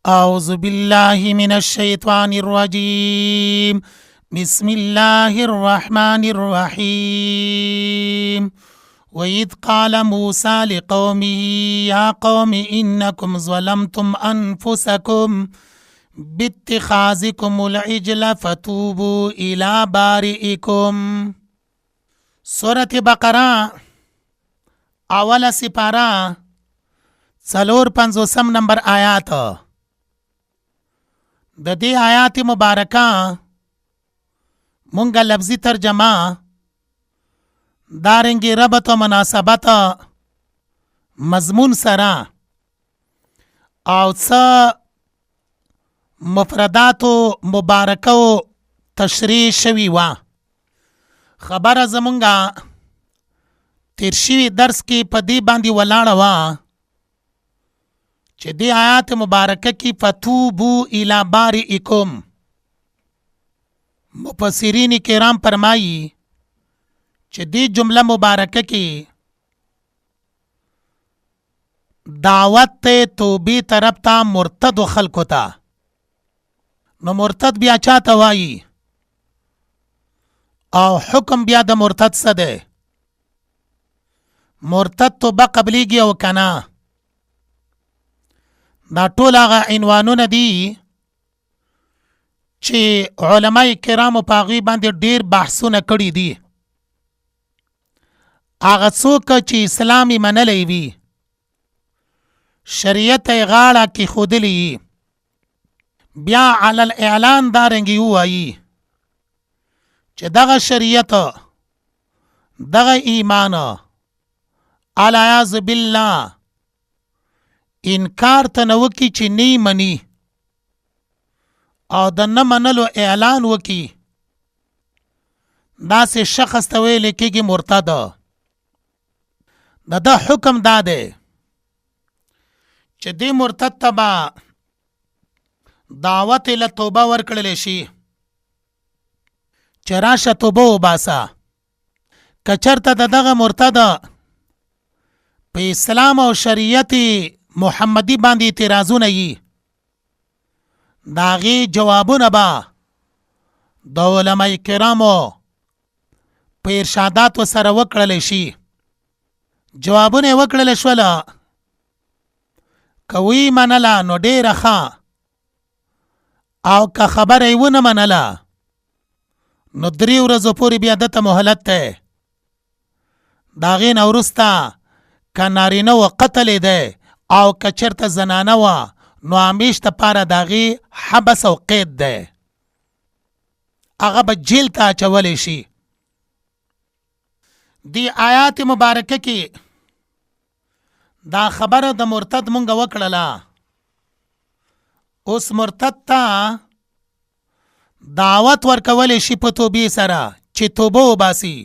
أعوذ بالله من الشيطان الرجيم. بسم الله الرحمن الرحيم. وإذ قال موسى لقومه يا قوم إنكم ظلمتم أنفسكم باتخاذكم العجل فتوبوا إلى بارئكم. سورة بقرة اول سپارہ 450 نمبر آیات. د دې آیات مبارکه مونږه لفظي ترجمه دارنګي ربط و مناسبت مضمون سره او څه مفرداتو مبارکو تشریح شوی وا. خبره زمونږه تیر شوی درس کې په دې باندې ولاړه وا چې دې آیات مبارکه کې فتوبو الی بارئکم. مفسرین کرام فرمایي چې دې جمله مبارکه کې دعوت ته توبې طرف ته مرتد خلکو ته. نو مرتد بیا چاته وایي او حکم بیا د مرتد څه دی؟ مرتد توبه قبلیږي او کنه؟ دا ټول هغه عنوانونه دي چې علماء کرامو په هغې باندې ډېر بحثونه کړي دي. هغه څوک چې اسلام یې منلی وي، شریعت یې غاړه کېښودلې وي، بیا علی الاعلان دارنګې ووایي چې دغه شریعت دغه ایمان العیاذ بالله انکار ته نه وکړي چې نه یې مني او د نه منلو اعلان وکړي، داسې شخص ته ویل کېږي مرتد. د ده حکم دا دی چې دې مرتد ته به دعوت له توبه ورکړلی شي چې راشه توبه وباسه. که چېرته د دغه مرتد په اسلام او شریعت محمدي باندې اعتراضونه یي، د هغې جوابونه به د علماء کرامو په ارشاداتو سره وکړلی شي. جوابونه یې وکړلی شوله، که ویې منله نو ډېره ښه، او که خبره یې ونه منله نو 3 ورځو پورې بیا دته مهلت دی. د هغې نه وروسته که نارینه و قتل دی او که چېرته زنانه وه نو همیش دپاره د هغې حبس او قید دی، هغه به جیل ته اچولی شي. دی آیات مبارکه کې دا خبره د مرتد مونږ وکړله. اوس مرتد ته دعوت ورکولی شي په توبې سره چې توبه وباسي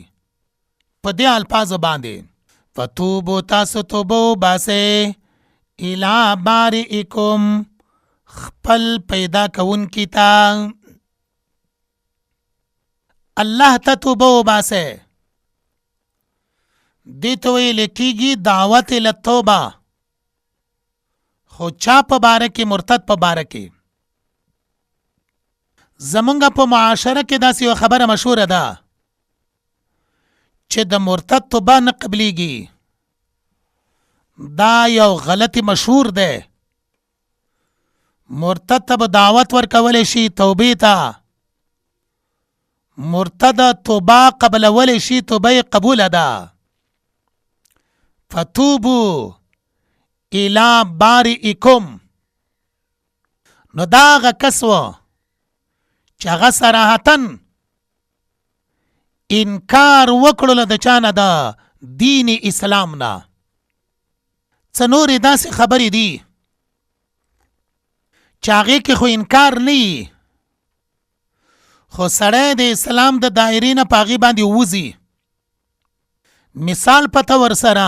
په دې الفاظو باندې: فتوبو تاسو توبه وباسئ الی بارئکم خپل پیدا کوونکي ته، الله ته توبه وباسئ. دې ته ویل کېږي دعوت الی توبه. خو چا په باره کې؟ مرتد په باره کې. زمونږ په معاشره کې داسې یوه خبره مشهوره ده چې د مرتد توبه نه قبلیږي. دا یو غلطی مشهور دی. مرتد ته به دعوت ورکولی شي توبې ته، مرتد توبه قبلولی شي، توبه یې قبوله ده. فتوبو الی بارئکم. نو دا هغه کس و چې هغه صراحتاً انکار وکړلو د چا نه؟ د دین اسلام نه. څه نورې داسې خبرې دي چې هغې کې خو انکار نه وي، خو سړی د اسلام د دایرې نه په هغې باندې ووځي. مثال په طور سره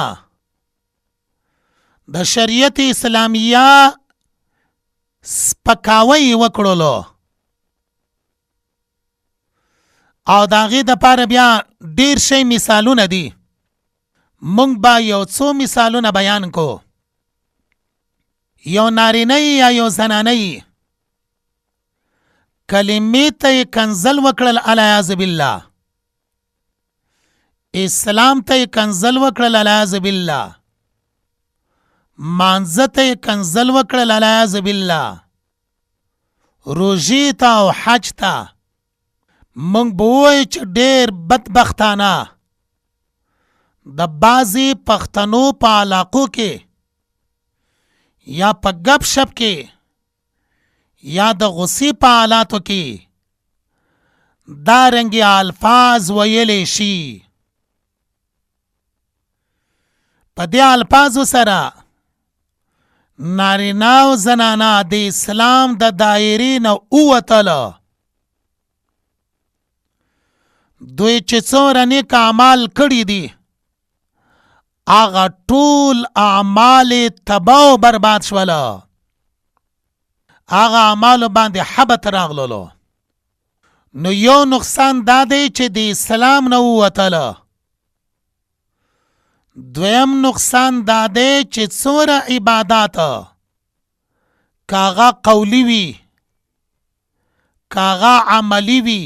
د شریعت اسلامیه سپکاوی وکړلو او د هغې دپاره بیا ډېر شی مثالونه دي. مونږ به یو څو مثالونه بیان کو. یو نارینه یا یو زنانه کلمې ته یې کنزل وکړل العیاذ بالله، اسلام ته یې کنزل وکړل العیاذ بالله، مانځه ته یې کنزل وکړل العیاذ بالله، روژې ته او حج ته موږ به ووایو چې ډېر بدبختانه د بعضې پښتنو په علاقو کې یا په ګپ شپ کې یا د غصې په حالاتو کې دا رنګې الفاظ ویلی شي. په دې الفاظو سره نارینه او زنانه د اسلام د دایرې نه ووتله. دوی چې څومره نیک اعمال کړي دي هغه ټول اعمال تباه و برباد شوله، هغه اعمالو باندې حبط راغللو. نو یو نقصان دا دی چې د اسلام نه ووتله. دویم نقصان دا دی چې څومره عبادات کاغه قولی وي کاغه عملی وي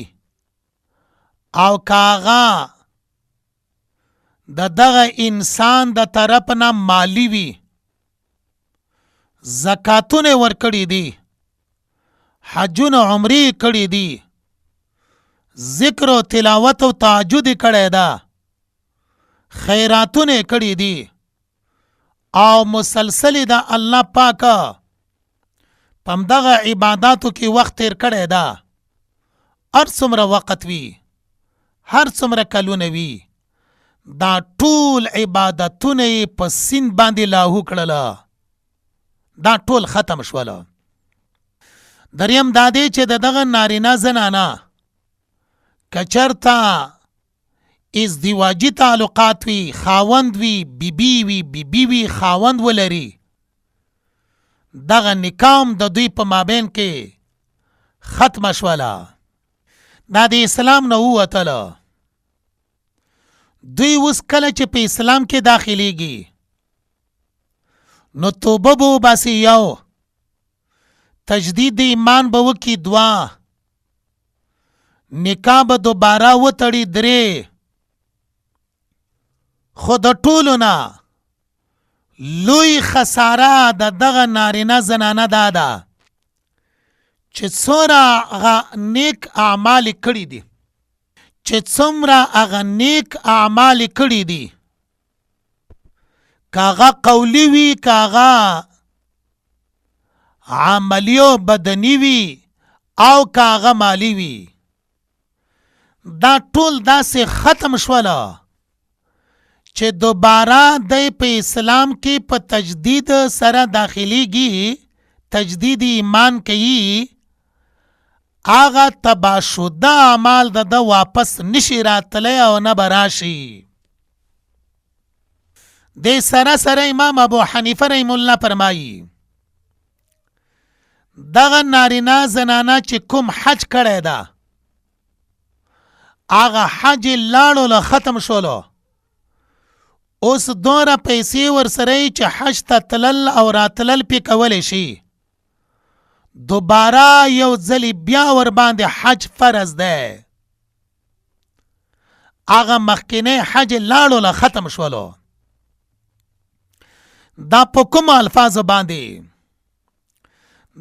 او کاغه د دغه انسان د طرف نه مالی وي، زکاتونه ورکړي دي، حجونه عمرې کړي دي، ذکر او تلاوت او تهجد کړی ده، خیراتونه کړي دي او مسلسل د الله پاک پم دغه عباداتو کې وخت تیر کړی ده. هر څومره وخت وي، هر څومره کلونه وي، دا ټول عبادتونه په سین باندې لاهو کړله، دا ټول ختم شوله. دریم دا دی چې دغه نارینه زنانه که چېرته ازدواجي تعلقات وي، خاوند وي، بیبي وي، بیبي وي، خاوند ولري، دغه نکام د دوی په مابین کې ختم شوله، دا د اسلام نه ووتله. دوی اوس کله چې په اسلام کې داخليږي نو توبه به وباسي، یو تجدید ایمان به وکړي، دوه نکاح به دوباره وتړي، درې خو د ټولو نه لوی خساره د دغه نارینه زنانه دا ده چې څومره هغه نیک اعمال کړي دي، چې څومره هغه نیک اعمال کړي دي، کاغه قولی وي، کاغه عملی او بدنی وي او کاغه مالی وي، دا ټول داسې ختم شوله چې دوباره د په اسلام کې په تجدید سره داخليږي، تجدید ایمان کوي، هغه تباه شده اعمال د واپس نشي راتلی او نه به راشي. د سره سره امام ابو حنیفه رحم الله فرمایي دغه نارینه زنانه چې کوم حج کړی ده هغه حج لاړو له ختم شولو، اوس دوره پیسې ورسره چې حج ته تلل او راتلل پې کولی شي، دوباره یو ځلی بیا ور باندې حج فرض دی. هغه مخکینی حج لاړو له ختم شولو. دا په کوم الفاظو باندې؟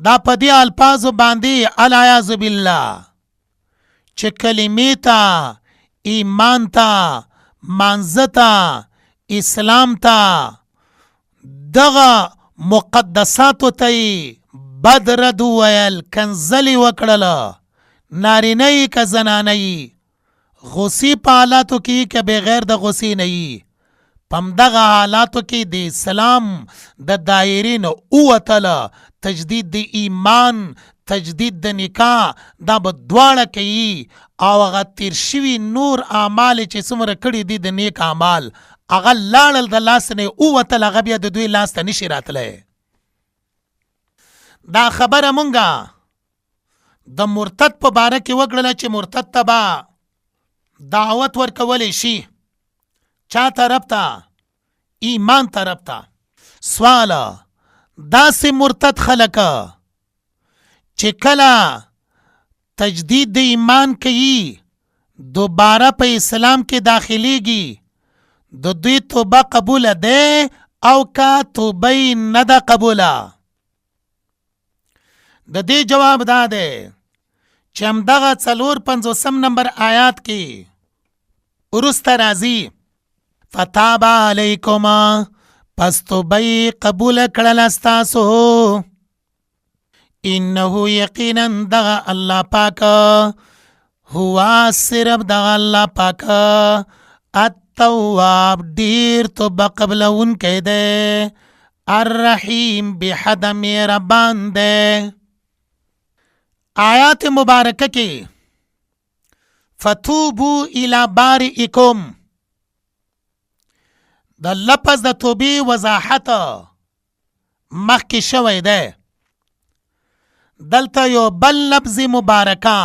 دا په دې الفاظو باندې العیاذ بالله چې کلمې ته، ایمان ته، مانځه ته، اسلام ته، دغه مقدساتو ته بد رد ویل، کنزلی وکړله، نارینه یې که زنانه یې، غصې په حالاتو کې که بغیر د غصې نه یې، په همدغه حالاتو کې د اسلام د دایرې نه ووتله. تجدید د ایمان، تجدید د نکاح دا به دواړه کوي او هغه تیر شوي نور اعمال چې څومره کړي دي د نیک اعمال هغه لاړل د لاس نه ووتل، هغه بیا د دوی لاس ته نشي راتلی. دا خبره مونږه د مرتد په باره کې وکړله چې مرتد ته به دعوت ورکولی شي. چا طرف ته؟ ایمان طرف ته. سواله داسې مرتد خلک چې کله تجدید د ایمان کوي دوباره په اسلام کې داخليږي د دوی توبه قبول ده او کا توبه نه ده قبوله. د دې جواب دا ده چې همدغه 450 نمبر آیات کې ورسته راځي فتاب علیکم پس توبه قبول کړل ستاسو انه یقینا دغه الله پاک هوا صرف دغه الله پاک التواب ډیر توبه قبلون کې ده الرحیم بحد مهربان ده. آیات مبارکه کې فتوبو الی بارئکم د لفظ د توبې وضاحت مخکې شوی ده. دلته یو بل لفظ مبارکه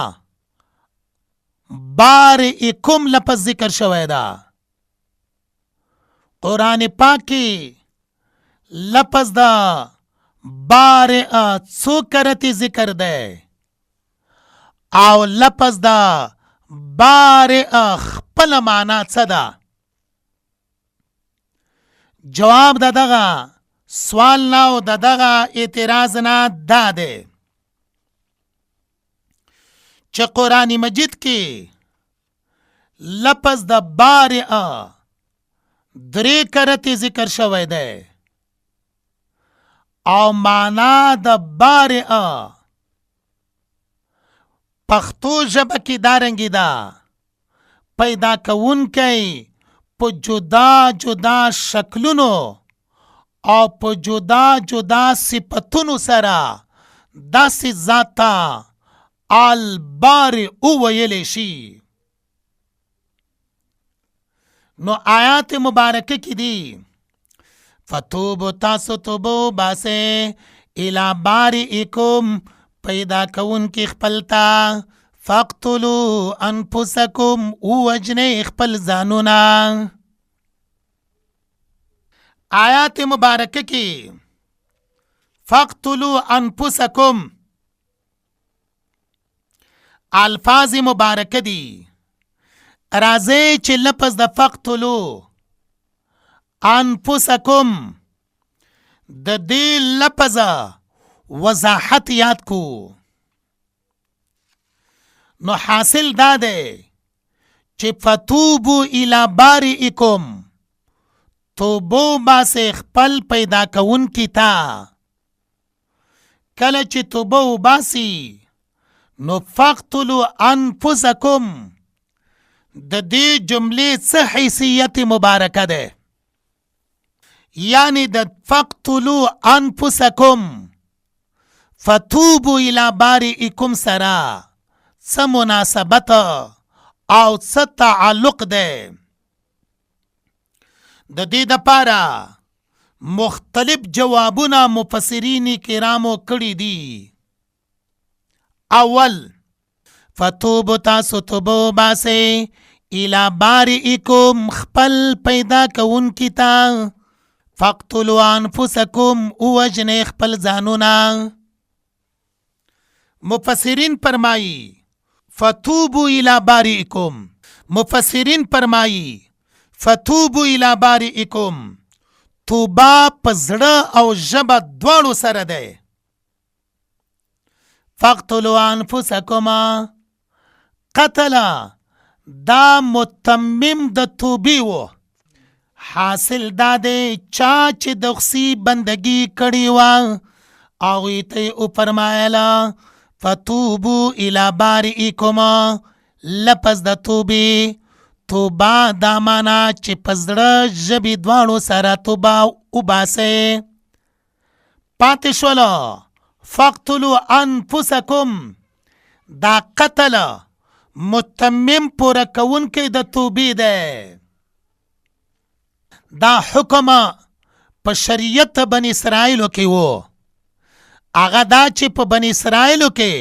بارئکم لفظ ذکر شوی ده. قرآن پاک کې لفظ دا بارئ څو کرتی ذکر ده او لفظ دا بارئ خپل معنا څه ده؟ جواب د دغه سوال نه او د دغه اعتراض نه دا ده چې قرآن مجید کې لفظ د بارئ 3 کرتی ذکر شوی ده او معنا د بارئ پښتو ژبه کې دارنګي ده پیدا کوونکی په جدا جدا شکلونو او په جدا جدا صفتونو سره داسې ذاته البارئ ویلی شي. نو آیات مبارکه کې دي فتوبو تاسو توبو باسه الی بارئکم پیدا کون کی خپلتا فقتلوا انفسکم وجنه خپل ځانونه. آیات مبارکه کې فقتلوا انفسکم الفاظ مبارکه دي راځي چې لفظ د فقتلوا انفسکم د دې لفظ وضاحت یاد کو. نو حاصل دا ده چې فتوبو الی بارئکم توبو باسه خپل پیدا کون کی تا کله چې توبو باسی نو فقتلوا انفسکم د دې جملې څه حیثیت مبارکه ده یعنی د فقتلوا انفسکم فتوبو الی بارئکم سرا څه مناسبت او څه تعلق ده. د دې دپاره مختلف جوابونه مفسرین کرامو کړي دي. اول فتوبو تاسو توبو باسه الی بارئکم خپل پیدا کون کی تا فقتلوا انفسکم وجنه خپل ځانونه. مفسرین فرمائی فتوبو الی بارئکم مفسرین فرمائی فتوبو الی بارئکم توبه په زړه او ژبه دواړو سره ده. فقتلوا انفسکم قتل دا متمم د توبې و حاصل دا ده چا چې د خصي بندگی کړي و هغوی ته او فرمایله فتوبو الی بارئکم لفظ د توبې توبه دا معنا چې په زړه ژبې دواړو سره توبه وباسئ. پاتې شوله فقتلوا انفسکم دا قتل متمم پوره کوونکی د توبې ده. دا حکم په شریعت بنی اسرائیلو کې و. هغه دا چې په بنی اسرائیلو کې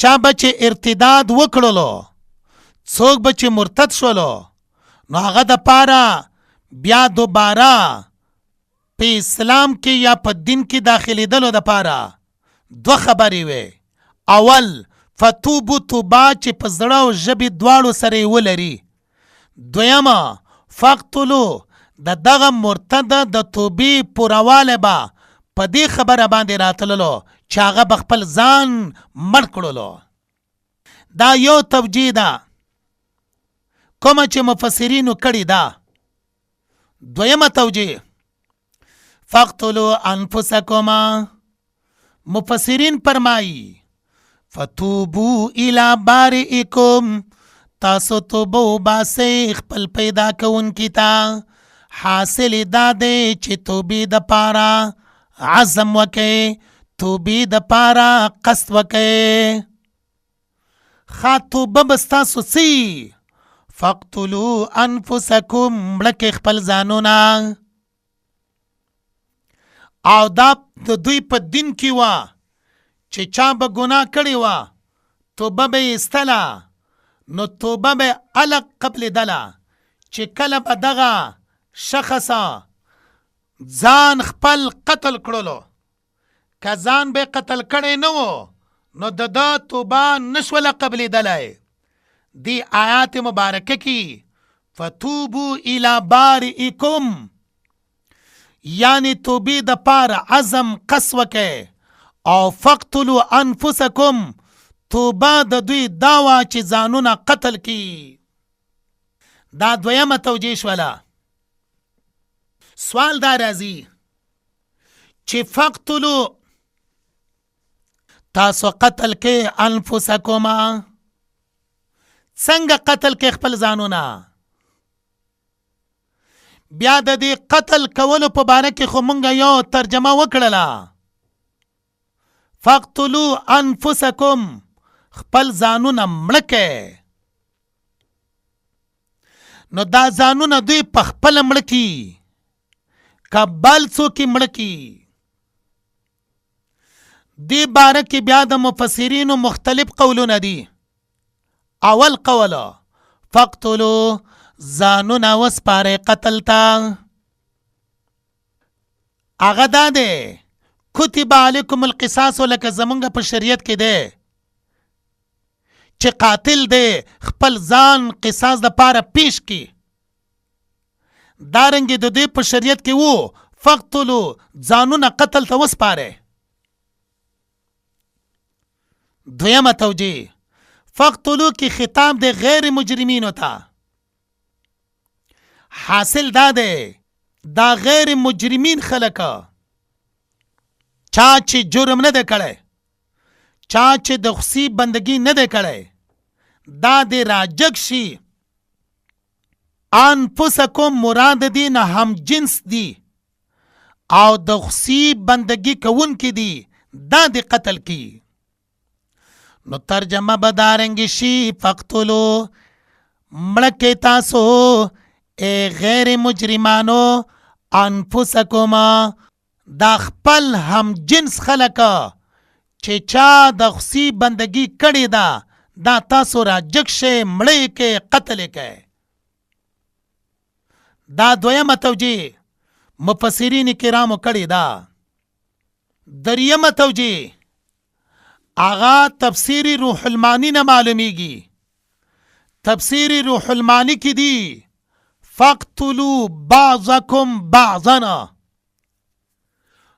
چا به چې ارتداد وکړلو څوک به چې مرتد شولو نو هغه د پاره بیا دوباره په اسلام کې یا په دین کې داخلېدلو دپاره دوه خبرې وې. اول فتوبو توبه چې په زړه او ژبې دواړو سره یې ولري. دویمه فقتلو د دغه مرتد د توبې پوروالی به په دې خبره باندې راتللو چې هغه به خپل ځان مړ کړلو. دا یو توجیه ده کومه چې مفسرینو کړې ده. دویمه توجیه فقتلوا انفسکما، مفسرین فرمایي فتوبو الی بارئکم، تاسو توبه وباسئ خپل پیدا کوونکي ته. حاصل دا دی چې توبې دپاره عزم وکئ، توبې دپاره قصد وکئ. ښه توبه به ستاسو څه فقتلوا انفسکم، مړه کئ خپل ځانونه. او دا د دوی په دین کې وه چې چا به ګناه کړې وه توبه به یې ایستله، نو توبه به الګ قبلېدله چې کله به دغه شخصه ځان خپل قتل کړلو. که ځان به قتل کړی نه و نو د ده توبه نشوله قبلېدلی. دی آیات مبارکه کې فتوبو الی بارئکم یعنی توبې د پاره عزم قصد وکئ، او فقتلوا انفسکم توبه د دوی دا وه چې ځانونه قتل کی. دا دویمه توجیه شوله. سوال دا راځي چې فقتلوا تاسو قتل کې انفسکما، څنګه قتل کې خپل ځانونه؟ بیا د دې قتل کولو په باره کې خو مونږ یو ترجمه وکړله. فقتلوا انفسکم، خپل ځانونه مړه کئ. نو دا ځانونه دوی په خپله مړه کي که بل څوک یې مړه کي؟ دې باره کې بیا د مفسرینو مختلف قولونه دي. اول قول فقتلوا ځانونه وسپارئ قتل ته، هغه دا دی کتب علیکم القصاص، لکه زمونږ په شریعت کې دی چې قاتل دی خپل ځان قصاص دپاره پیش کی. دارنګې د دوی په شریعت کې وو فقتلوا ځانونه قتل ته وسپارئ. دویمه توجیه فقتلوا کې خطاب دی غیر مجرمینو ته. حاصل دا دی دا غیر مجرمین خلک چا چې جرم نه دی کړی، چا چې د خصي بندگی نه دی کړی، دا دی راجګ شي. انفسکم مراد دی نه هم جنس دی او د خصي بندگی کوونکي دي، دا دی قتل کی. نو ترجمه به دارنګې شي فقتلوا مړه کئ تاسو ای غیر مجرمانو انفسکما دا خپل هم جنس خلک چې چا د خصي بندگی کړې ده دا تاسو راجګ شئ، مړه کئ، قتل کئ. دا دویمه توجیه مفسرین کرامو کړې ده. دریمه توجیه آغا تفسیری روح المانی نه معلومیږي. تفسیری روح المانی کی دی فقتلوا بعضکم بعضنا،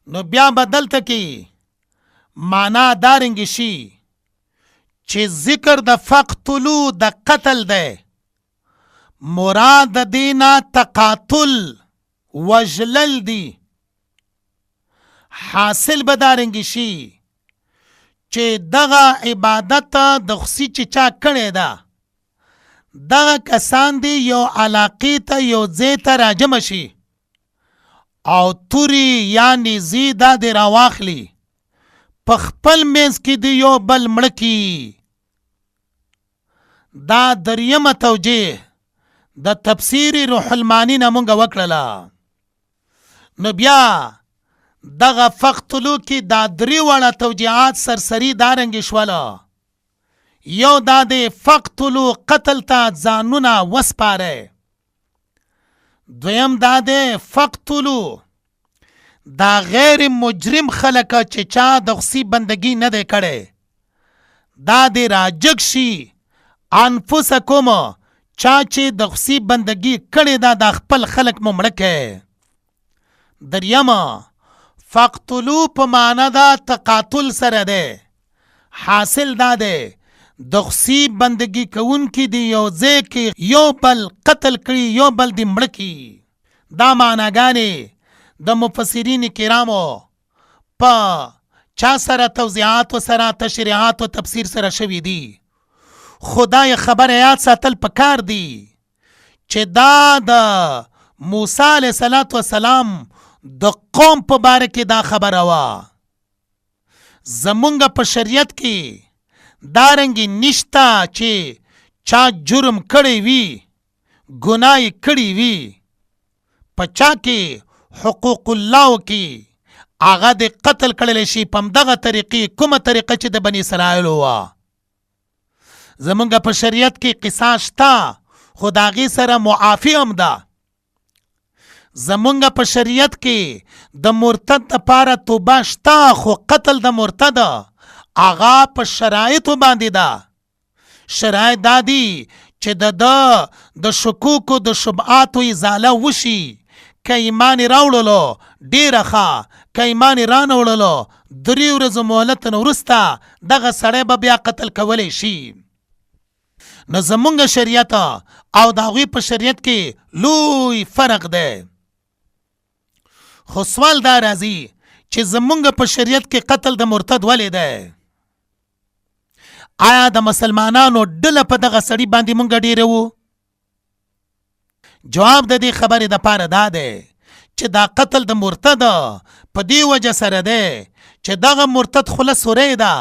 نو بیا بدلته کی معنا دارنګ شي چې ذکر د فقتلوا د قتل ده، مراد دینا تقاتل وجلل دی. حاصل بدارنګ شي چې دغه عبادت د خصي چې چا کړی ده دغه کسان دی یو علاقې ته یو ځای ته راجمع شي او توري یعنی زی دا دی راواخلي په خپل منځ کې دی یو بل مړه کي. دا دریمه توجیه د تفسیری روح المانی نه مونږ وکړله. نو بیا دغه فقتلو کې دا درې واړه توجیهات سرسری دارنګې شوله. یو دا دی فقتلو قتل ته ځانونه وسپارئ. دویم دا دی فقتلو دا غیر مجرم خلک چې چا د خصي بندگی نه دی کړی دا دی راجګ شي انفسکم چا چې د خصي بندگی کړی دا د خپل خلک مو مړه کړي. دریم فقتلو په معنا دا تقاتل سره دی. حاصل دا دی د خصي بندگی کوونکي دی یو ځای کې یو بل قتل کړي یو بل دی مړه کړي. دا معناګانې د مفسرین کرامو په چا سره توضیحات سره تشریحات او تفسیر سره شوي دي. خدای خبر یاد ساتل پکار دی چې دا د موسی علیه السلام د قوم په باره کې دا خبره وه. زمونږ په شریعت کې دارنګې نشته چې چا جرم کړی وي ګناه کړی وي په چا کې حقوق الله کې هغه د قتل کړلی شي په همدغه طریقې کومه طریقه چې د بني اسرائیلو وه. زمونږ په شریعت کې قصاص شته خو د هغې سره معافي هم ده. زمونږ په شریعت کې د مرتد دپاره توبه شته خو قتل د مرتد هغه په شرایطو باندې ده. شرایط دا دي چې د شکوکو د شبهاتو ازاله وشي. که ایمان راوړلو ډیره ښه که ایمان رانه وړلو 3 ورځو مهلت نه وروسته دغه سړی به بیا قتل کولی شي. نو زمونږ شریعت او د هغوی په شریعت کې لوی فرق دی. خو سوال دا راځي چې زمونږ په شریعت کې قتل د مرتد ولې دی؟ آیا د مسلمانانو ډله په دغه سړي باندې مونږ ډیره وو؟ جواب د دې خبرې دپاره دا دی چې دا قتل د مرتد په دې وجه سره دی چې دغه مرتد خوله سوری ده.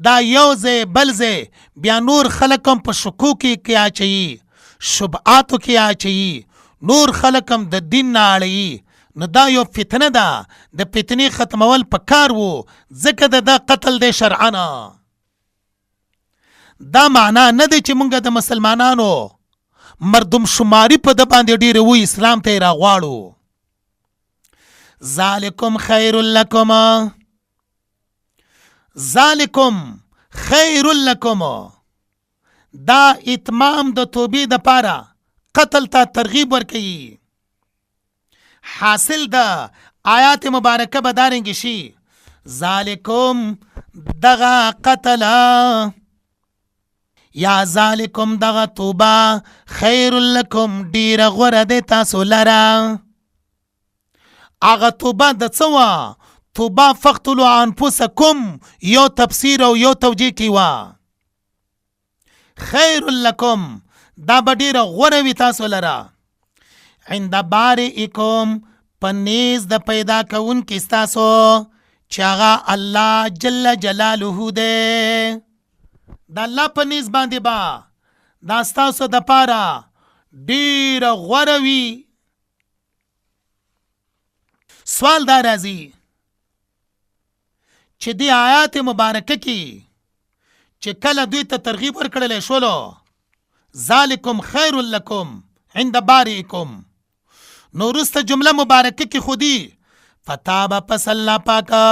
دا یو ځای بل ځای بیا نور خلک هم په شکوکو کې اچوي شبهاتو کې اچوي نور خلک هم د دین نه اړوي. نو دا یو فتنه ده. د فتنې ختمول په کار وو ځکه د قتل دی شرعا. دا معنا نه دی چې مونږ د مسلمانانو مردم شماری په د باندې ډیره وو اسلام ته راغواړو. ذالکم خیر لکم ذالکم خیر لکم دا اتمام د توبې د پاره قتل ته ترغیب ورکوي. حاصل د آیات مبارکه به دارنګې شي ذالکم دغه قتل یا ذالکم دغه توبه خیر لکم ډیره غوره دی تاسو لره. هغه توبه د څه وه؟ توبه فقتلوا انفسکم یو تفسیر او یو توجیه کې وه. خیر لکم دا به ډیره غوره وي تاسو لره عند بارئکم په نیز د پیدا کوونکي ستاسو چې هغه الله جل جلاله دی. د الله په نیز باندې با دا ستاسو دپاره ډیره غوره وي. سوال دا راځي چې دې آیات مبارکه کې چې کله دوی ته ترغیب ورکړلی شولو ذالکم خیر لکم عند بارئکم نو وروسته جمله مبارکه کې خو دي فتاب پس الله پاکه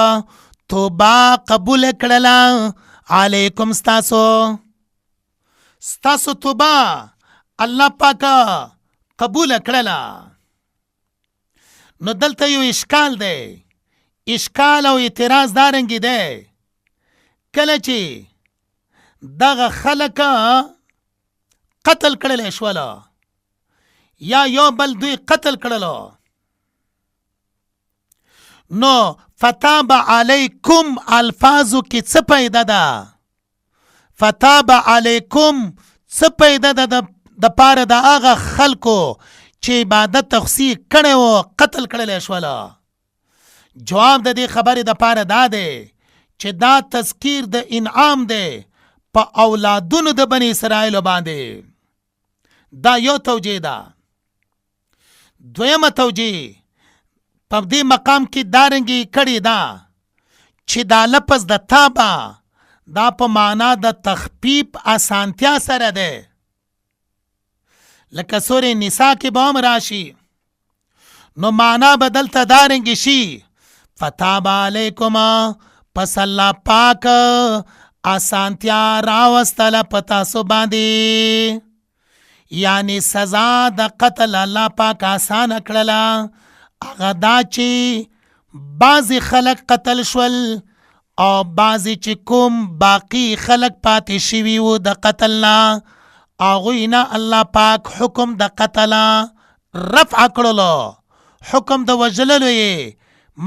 توبه قبول کړله علیکم ستاسو توبه الله پاکه قبول کړله. نو دلته یو اشکال دی. اشکال او اعتراض دارنګې دی کله چې دغه خلک قتل کړلی شوله یا یو بل دوی قتل کړلو نو فتاب علیکم الفاظو کې څه پیدا ده؟ فتاب علیکم څه پیدا ده د پاره د هغه خلکو چې عبادت تخصی کړی و قتل کړلی شوله؟ جواب د دې خبرې د پاره دا دی چې دا تذکیر د انعام دی په اولادونو د بني اسرائیلو باندې. دا یو توجیه ده. دویمه توجیه په دې مقام کې دارنګې کړې ده چې دا لفظ د تابه دا په معنا د تخفیف اسانتیا سره ده. لکه سورې نساء کې به هم راشي نو معنا بدلته دارنګې شي فتاب علیکم پس الله پاک آسانتیا راوستله په تاسو باندې، یعنی سزا د قتل الله پاک آسانه کړله. هغه دا چې بعضې خلک قتل شول او بعضې چې کوم باقی خلک پاتې شوي وو د قتل نه، هغوی نه الله پاک حکم د قتل رفع کړلو، حکم د وژللو یې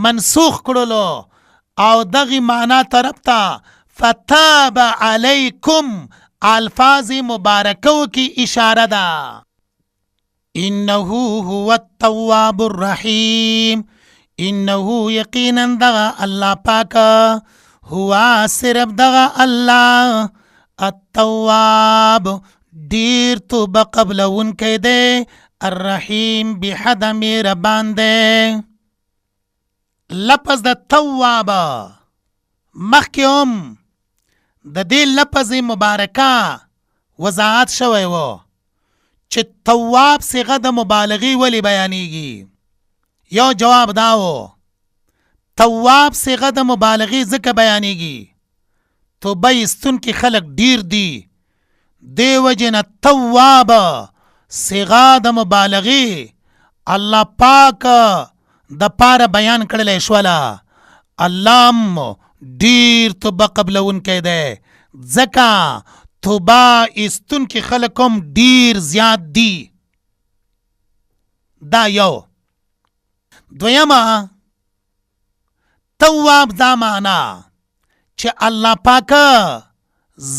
منسوخ کړلو، او دغی معنا طرف ته فتاب علیکم الفاظ مبارکو کی اشاره ده. انه هو التواب الرحیم، انه یقینا دغه الله پاک هو صرف دغه الله التواب دیر توبه قبلونکی دی، الرحیم بحد مهربان دی. لفظ د تواب مخکې هم د دې لفظ مبارکه وضاحت شوی و چې تواب صيغه د مبالغې ولې بیانېږي. یو جواب دا و تواب صيغه د مبالغې ځکه بیانېږي توبه ایستونکي خلک ډیر دي، دې وجې نه تواب صيغه د مبالغې الله پاک د پاره بیان کړلی شوله. الله هم ډیر توبه قبلونکی دی، ځکه توبه ایستونکي خلک هم ډیر زیات دي. دا یو. دویمه تواب دا معنا چې الله پاک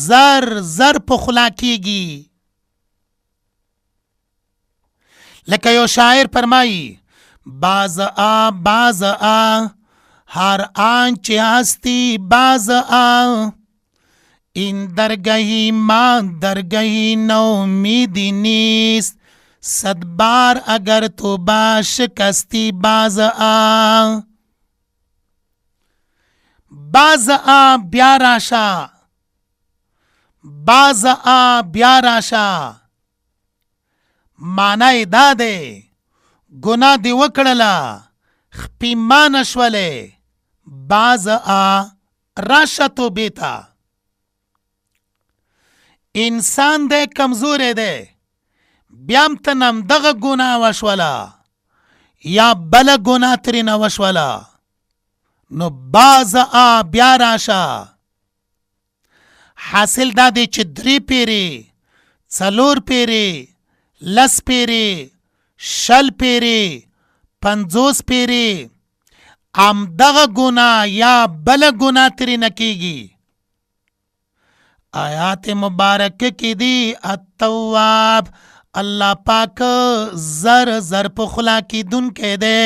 زر زر په خلا کیږي. لکه یو شاعر فرمایی باز هر آنچه هستی باز این درگهی ما درگهی نومیدی نیست، صد بار اگر تو با شکستی باز بیا راشا، باز بیا راشا معنی دا ده گناه دی وکړله خپیمانه شوله، باز راشه توبې ته. انسان دی کمزوری دی، بیا هم ته همدغه ګناه وشوله یا بله ګناه ترېنه وشوله، نو باز بیا راشه. حاصل دا دی چې 3 پیرې 4 پیرې 10 پیرې 60 پیرې 50 پیرې همدغه ګناه یا بله ګناه ترېنه کېږي. آیات مبارکه کې دی التواب الله پاک زر زر په خلا کېدونکی دی،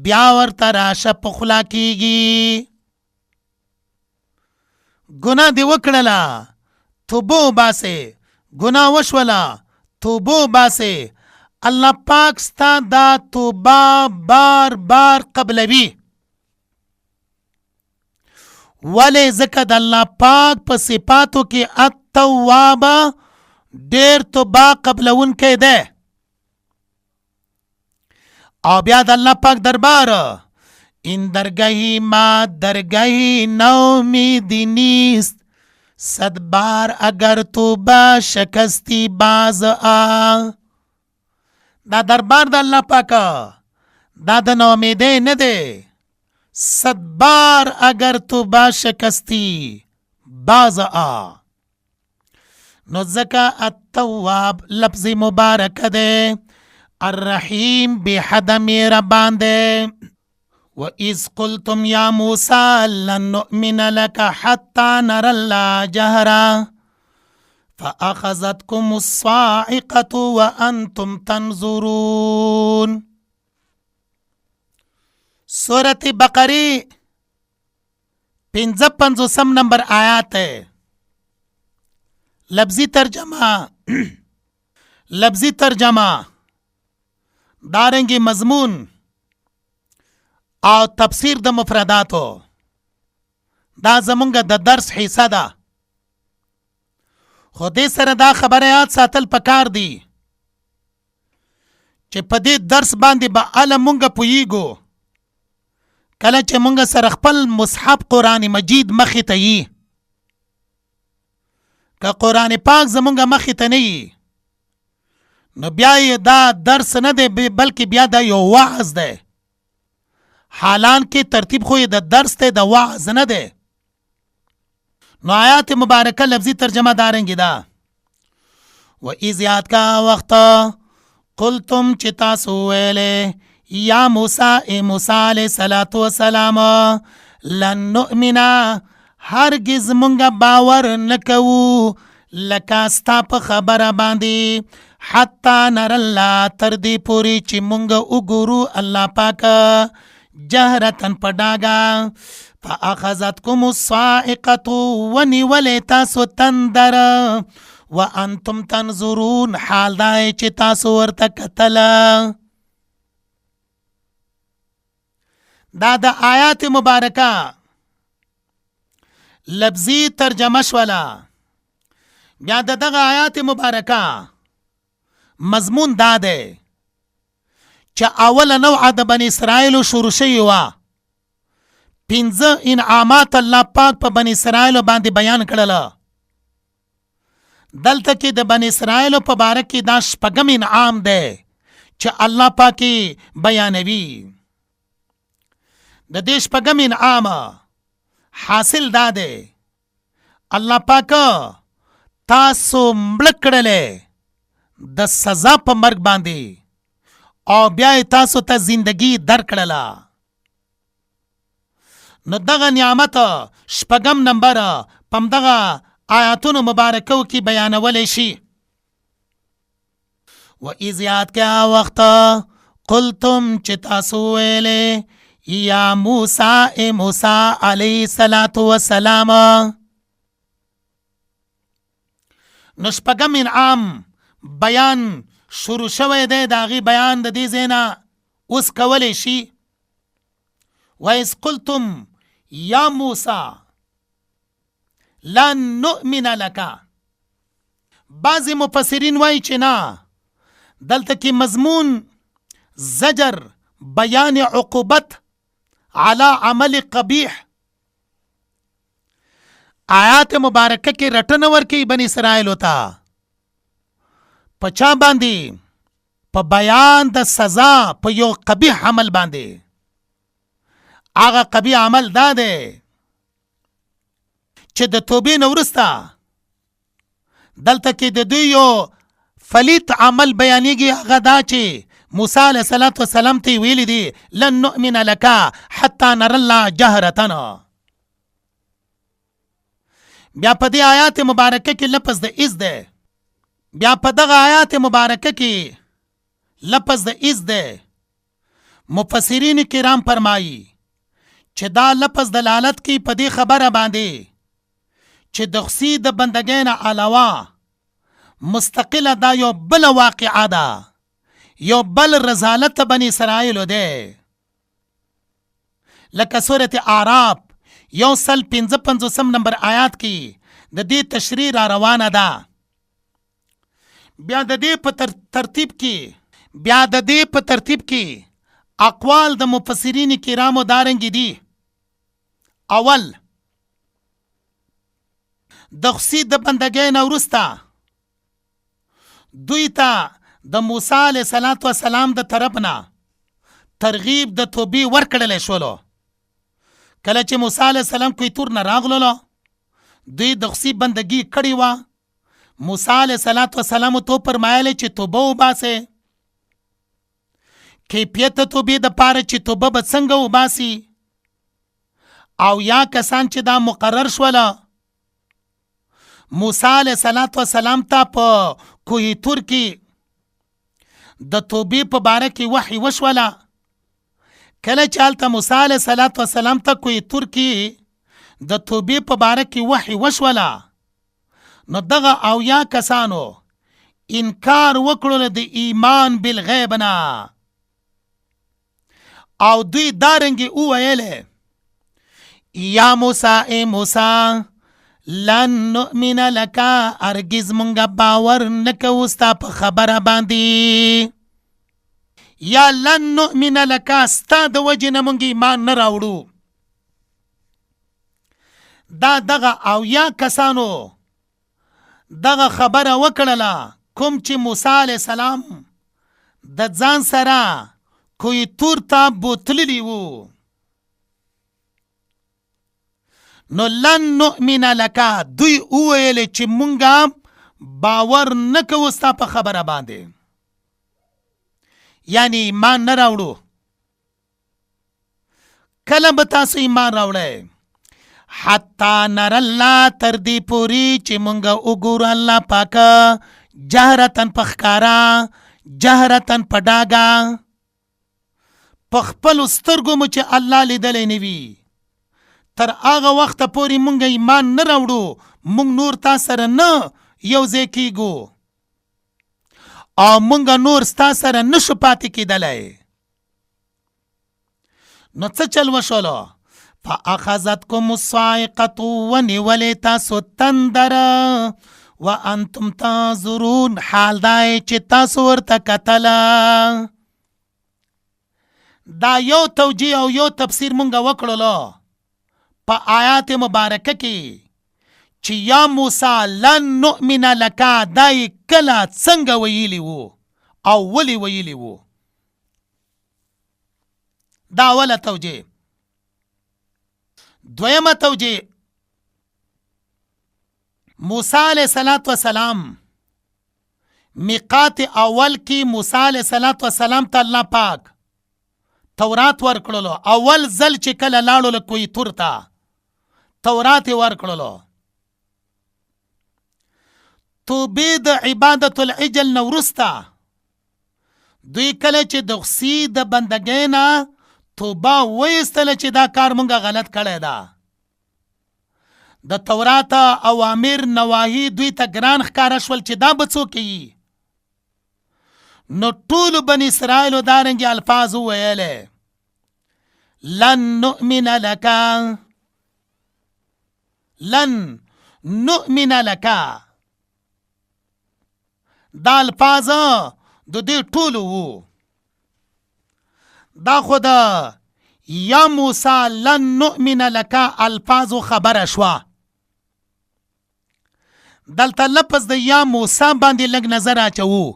بیا ورته راشه په خلا کېږي. ګناه دې وکړله توبه وباسې، ګناه وشوله توبه وباسې، الله پاک ستا دا توبه بار بار قبلوي. ولې ځکه د الله پاک په صفاتو کې التواب ډېر توبه قبلونکی دی. او بیا د الله پاک دربار این درگهی ما درگهی نومیدی نیست، صد بار اگر توبه شکستی باز دا دربار د الله پاک دا د ناامیدۍ نه دی، 100 بار اگر توبه شکستی باز نو ځکه التواب لفظ مبارک دی، الرحیم بے حد مهربان دی. وَإِذْ قُلْتُمْ يَا مُوسَى لَن نُؤْمِنَ لَكَ حَتَّى نَرَى اللَّهَ جَهْرًا فَأَخَذَتْكُمُ الصَّاعِقَةُ وَأَنْتُمْ تَنْظُرُونَ. سورت بقری 55 نمبر آیات ہے. لفظی ترجمہ دارنگی مضمون او تفسیر د مفرداتو دا زمونږ د درس حصہ ده، خو دې سره دا خبره یاد ساتل پکار دی چې په دې درس باندې به اله مونږ پوهیږو کله چې مونږ سره خپل مصحف قرآن مجید مخې ته یي، که قرآن پاک زمونږ مخې ته نه یي، نو بیا دا درس نه دی بلکې بیا دا یو وعظ دی. حالان کې ترتیب خو د درس دی، د وعظ نه دی. نو آیات مبارکه لفظی ترجمه دارنګي دا و اذ یاد کا وخت قلتم چې تاسو ویلې یا موسی اے موسی علیہ الصلوۃ والسلام لن نؤمنا هرگز مونږه باور نکوو لکه ستا په خبره باندې حتی نر الله تر دې پوری چې مونږه وګورو الله پاک جهرتن پډاګا فاخذتكم الصاعقه ونولې تاسو تندر وانتم تنظرون حال دا چې تاسو ورته کتل. دا د آیات مبارکه لفظی ترجمه شولا. بیا دغه آیات مبارکه مضمون دا دی چې اول نوع د بنی اسرائیل شروع شوی و. 15 انعامات الله پاک په بنی اسرائیل باندې بیان کړل. دلته کې د بنی اسرائیل په باره کې دا شپږم انعام دی چې الله پاک بیانوي. د دې شپږم انعام حاصل دا دی الله پاک تاسو مړ کړلې د سزا په مرګ باندې او بیا تاسو ته زندگی درکړله. نو دغه نعمت شپږم نمبر پم دغه آیاتونو مبارکو کې بیانولی شي. و اذ یاد کا وخت قلتم چې تاسو ویلې یا موسی اے موسی علیہ الصلوۃ والسلام. نو شپږم انعام بیان شروع شوی دی، د هغې بیان د دې ځای نه اوس کولی شي. و اذ قلتم یا موسی لن نؤمن لك. بعض مفسرین وایي چې نه، دلته کې مضمون زجر بیان عقوبت علی عمل قبیح. آیات مبارکه کې رټنه ورکوي بنی اسرائیل ته په چا باندې؟ په بیان د سزا په یو قبیح عمل باندې. هغه قبیح عمل دا دی چې د توبې نه وروسته دلته کې د دوی یو فلیط عمل بیانېږي. هغه دا چې موسی علیه السلام ته ویلي دي لن نؤمن لك حتی نر الله جهرتن. بیا په دې آیات مبارکه کې لفظ د اذ دی. بیا په دغه آیات مبارکه کې لفظ د اذ دی. مفسرین کرام فرمایي چې دا لفظ دلالت کوي په دې خبره باندې چې د خصي د بندګۍ نه علاوه مستقله دا یو بل واقعه ده، یو بل رضالت بنی اسرائیل دی. لکه سورة اعراف 155 نمبر آیات کې د دې تشریح را روانه ده. بیا د دې په ترتیب کې اقوال د مفسرین کرامو دارنګ دي. اول د خصي د بندګۍ نه وروسته دوی ته د موسی علیه السلام د طرف نه ترغیب د توبې ورکړلی شولو. کله چې موسی علیه السلام کوی تور نه راغللو، دوی د خصي بندګي کړې وه. موسی علیه السلام تو فرمایلی چې توبه وباسئ. کیفیت توبې د پاره چې توبه به څنګه وباسي، او یا کسان چې دا مقرر شوله موسی علیه السلام ته په کوه تور کې د توبې په باره کې وحی وشوله. کله چې هلته موسی علیه السلام ته کوه تور کې د توبې په باره کې وحی وشوله، نو دغه او یا کسانو انکار وکړل د ایمان بالغیب نه، او دوی دارنګې وویلې یا موسی اے موسی لن نؤمن لك ارگز مونږه باور نکوو ستا په خبره باندې. یا لن نؤمن لک ستا د وجې نه مونږ ایمان نه راوړو. دا دغه اویا کسانو دغه خبره وکړله کوم چې موسی علیه السلام د ځان سره کوی تور ته بوتللی وو. نو لن نؤمن لک دوی وویل چې مونږه باور نه کوو ستا په خبره باندې، یعنی ایمان نه راوړو. کله به تاسو ایمان راوړئ؟ حتی نر الله تر دې پورې چې مونږ وګورو الله پاکه جهرتن په ښکارا، جهرتن په ډاګه، په خپلو سترګو مو چې الله لیدلی نه وي، تر هغه وخته پورې مونږ ایمان نه راوړو. مونږ نور تا سره نه یو ځای کیږو او مونږ نور ستا سره نشو پاتې کېدلی. نو څه چل وشولو؟ فاخذتکم الصاعقة ونیولې تاسو تندر وانتم تنظرون، حال دای چې تاسو ورته کتله. دا یو توجیه او یو تفسیر مونږ وکړلو په آیات مبارکه کې چې یا موسی لن نؤمن لک دای کله څنګه ویلی وو او ولی ویلی وو. دا اوله توجیه. دویمه توجیه، موسی علیه السلام میقات اول کې موسی علیه السلام ته الله پاک تورات ورکړلو. اول ځل چې کله لاړو له کوی تور ته تورات ورکړلو. توبې د عبادت العجل نه وروسته دوی کله چې د خصي د بندګۍ نه توبه ویستله چې دا کار مونږه غلط کړی ده، د تورات اوامر نواهی دوی ته ګران ښکاره شول چې دا به څوک کوي. نو ټولو بني اسرائیلو دارنګې الفاظ وویلې لن نؤمن لک، لن نؤمن لک. دا الفاظ د دې ټولو وو. دا خو د یا موسی لن نؤمن لک الفاظو خبره شوه. دلته لفظ د یا موسی باندې لږ نظر اچوو.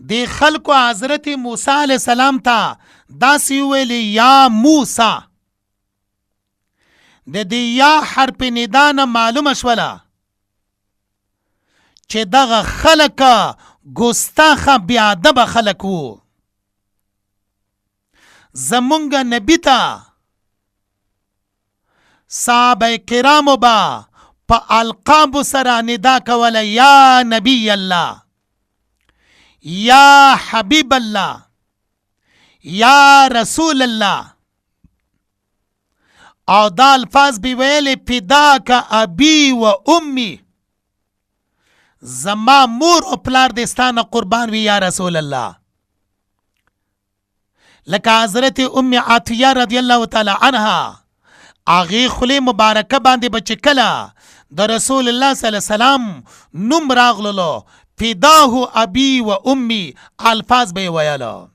د خلکو حضرت موسی علیه السلام ته داسې ویلي یا موسی. د دې یا حرف ندا نه معلومه شوله چې دغه خلک ګستاخه بې ادبه خلک وو. زمونږ نبی ته صحابه کرامو به په القابو سره ندا کوله یا نبی الله، یا حبیب الله، یا رسول الله. او دا الفاظ بی ویلی فداک ابی و امی، زما مور او پلار دستانه قربان وی یا رسول الله. لکه حضرت ام عطیه رضی الله تعالی عنها هغې خولې مبارکه باندې به چې کله د رسول الله صلی الله علیه وسلم نوم راغللو فداه ابي و امي الفاظ به ویلو.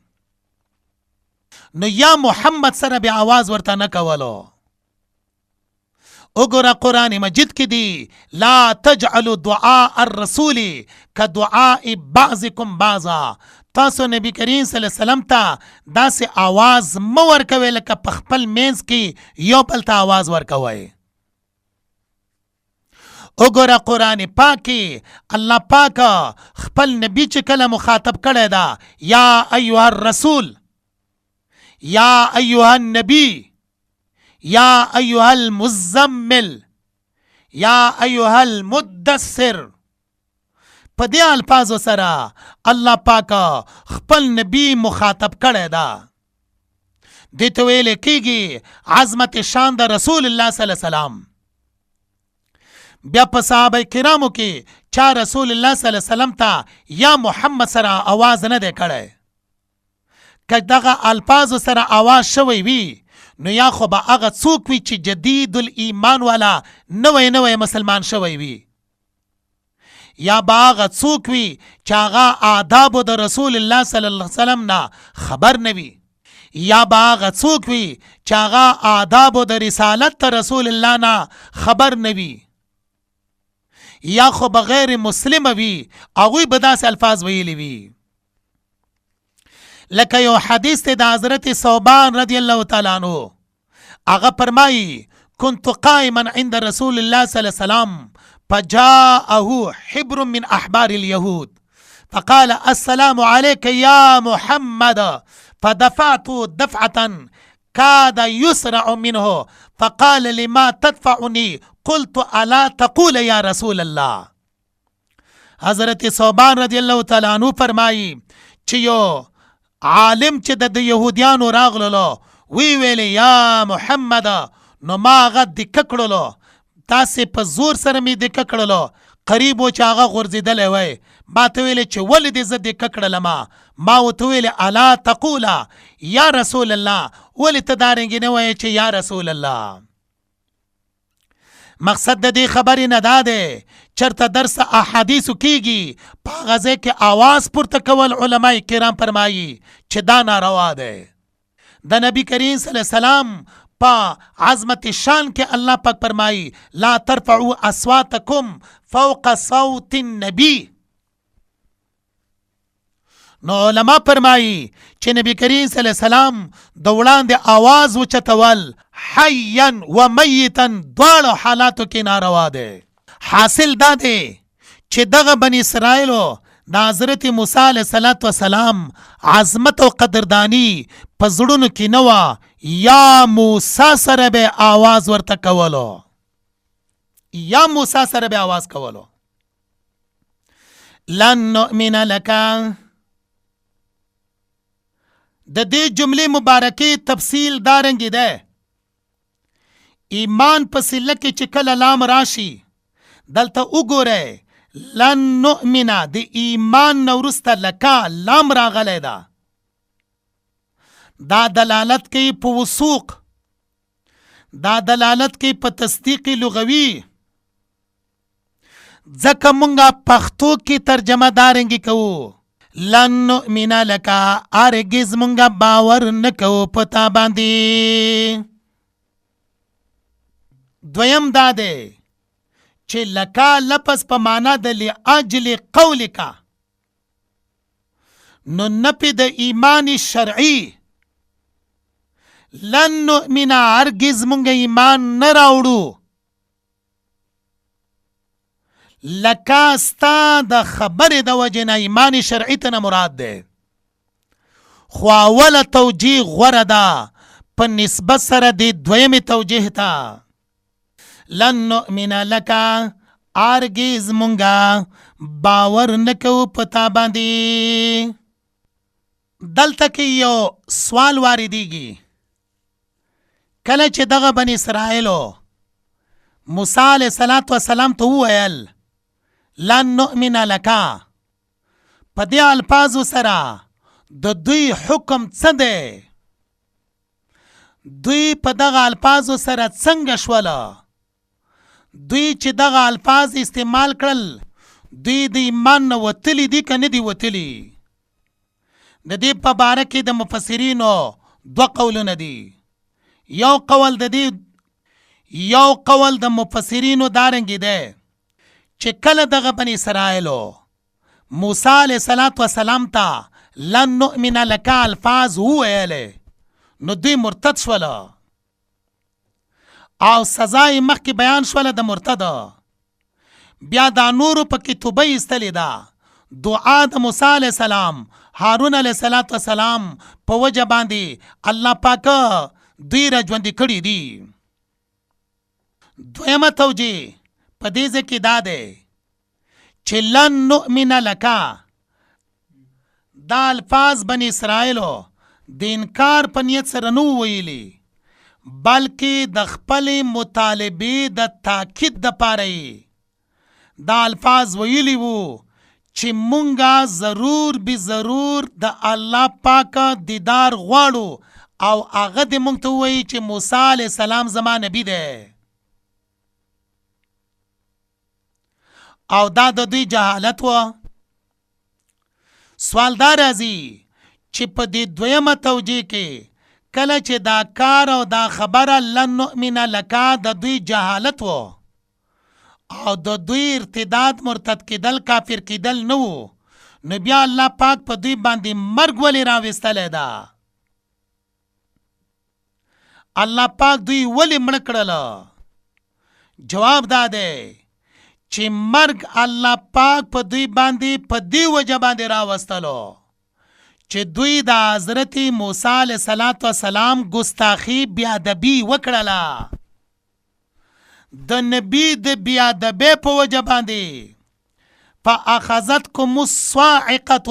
نو یا محمد سره به आवाज ورته نه کولو. وګوره قرآن مجید کې دی لا تجعلوا دعاء الرسول كدعاء بعضكم بعضا. تاسو نبی کریم صلی الله علیه وسلم ته داسې आवाज مه ورکوئ لکه په خپل منځ کې یو بل ته आवाज ورکوئ. وګوره قرآن پاک کې الله پاک خپل نبی چې کله مخاطب کړی دا یا ایها الرسول، یا ایها النبی، یا ایها المزمل، یا ایها المدثر. په دې الفاظو سره الله پاک خپل نبی مخاطب کړی دا. دې ته ویل کېږي عظمت شان د رسول الله صلی الله علیه وسلم. بیا په صحابه کرامو کې چا رسول الله صلی الله علیه وسلم ته یا محمد سره आवाज نه دی کړی. که دغه الفاظو سره आवाज شوی وي نو یا خو به هغه څوک وي چې جدید الایمان والا نوی مسلمان شوی وي، یا به هغه څوک وي چې هغه آدابو د رسول الله صلی الله علیه وسلم نه خبر نه وي، یا به هغه څوک وي چې هغه آدابو د رسالت ته رسول الله نه خبر نه وي، یا خو به غیر مسلم وي، هغوی به داسې الفاظ ویلي وي. لکه یو حدیث ته د حضرت ثوبان رضی الله تعالی عنہ، هغه فرمایي كنت قائما عند رسول الله صلى الله عليه وسلم فجاءه حبر من أحبار اليهود فقال السلام عليك يا محمد، فدفعت دفعة كاد يسرع منه فقال لما تدفعني قلت ألا تقول يا رسول الله. حضرت ثوبان رضی الله تعالی عنہ فرمایي چې یو عالم چې د يهوديانو راغللو وی ویلې یا محمد، نو ما هغه دکه کړلو، تاسې په زور سره مې دکه کړلو، قریب و چې هغه غورځېدلی وی، ما ته ویلې چې ولې دې زه دکه کړلم؟ ما ورته ویلې الا تقوله یا رسول الله، ولې ته دارنګې نه وایې چې یا رسول الله. مقصد د دې خبرې نه دا دی چرته درس احادیثو کیږي په هغه ځای کې آواز پورته کول، علما کرام فرمایي چې دا ناروا دی. د نبی کریم صلی الله علیه وسلم په عظمت شان کې الله پاک فرمایي لا ترفعوا اصواتکم فوق صوت النبی. نو علما فرمایي چې نبی کریم صلی الله علیه وسلم د وړاندې آواز وچتول حیا و میتا دواړو حالاتو کې ناروا دی. حاصل دا دی چې دغه بنی اسرائیلو د حضرت موسی علیه السلام عظمت او قدردانی په زړونو کې نه وه، یا موسی سره به آواز ورته کولو، یا موسی سره به آواز کولو. لن نؤمن لک، د دې جملې مبارکې تفصیل دارنګې ده. ایمان په سله کې چې کله لام راشي دلته وګورئ، لن نؤمن د ایمان نه وروسته لکه لام راغلی ده، دا دلالت کوي په وثوق، دا دلالت کوي په تصدیق لغوي. ځکه مونږه پښتو کې ترجمه دارنګې کوو، لن نؤمن لک، هرګز مونږه باور نه کوو په تا باندې. دویم دا دی چې لکا لپس په معنا د لاجل قولکا، نو نپی د ایمان شرعی، لن نؤمن هرگز مونږ ایمان نه راوړو، لکا ستا د خبرې د وجې نه ایمان شرعی ته نه مراد دی. خو اوله توجیه غوره ده په نسبت سره د دویمې توجیه ته. لن نؤمن لک، هرگز مونږه باور نه کوو په تا باندې. دلته کې یو سوال واردېږي، کله چې دغه بنی اسرائیلو موسی علیه السلام ته وویل لن نؤمن لک، په دې الفاظو سره د دوی حکم څه دی؟ دوی په دغه الفاظو سره څنګه شوله؟ دوی چې دغه الفاظ استعمال کړل، دوی د ایمان نه وتلی دي که نه دي وتلی؟ د دې په باره کې د مفسرینو دوه قولونه دي. یو قول د مفسرینو دارنګې دی چې کله دغه بنی اسرائیلو موسی علیه السلام ته لن نؤمن لک الفاظ وویلې، نو دوی مرتد شوله او سزا یې مخکې بیان شوله د مرتد. بیا دا نورو پکې توبه ایستلې ده، دعا د موسی علیه السلام هارون علیه السلام په وجه باندې الله پاک دوی را ژوندي کړي دي. دویمه توجیه په دې ځای کې دا دی چې لن نؤمن لک، دا الفاظ بنی اسرائیلو د انکار په نیت سره نه ویلي، بلکې د خپل مطالبې د تاکید دپاره یې دا الفاظ ویلي وو چې مونږه ضرور بی ضرور د الله پاک دیدار غواړو، او هغه دې مونږ ته ووایي چې موسی علیه السلام زما نبی دی. او دا د دوی جهالت و. سوال دا راځي چې په دې دویمه توجیه کې کله چې دا کار او دا خبره لن نؤمن لک د دوی جهالت و او د دوی ارتداد مرتد کېدل کافر کېدل نه و، نو بیا الله پاک په دوی باندې مرګ ولې راوستلی ده؟ الله پاک دوی ولې مړه کړله؟ جواب دا دی چې مرګ الله پاک په دوی باندې په دې وجه باندې راوستلو چې دوی د حضرت موسی علیه السلام ګستاخي بیادبي وکړله. د نبی د بیادبۍ په وجه باندې فاخذتکم الصاعقة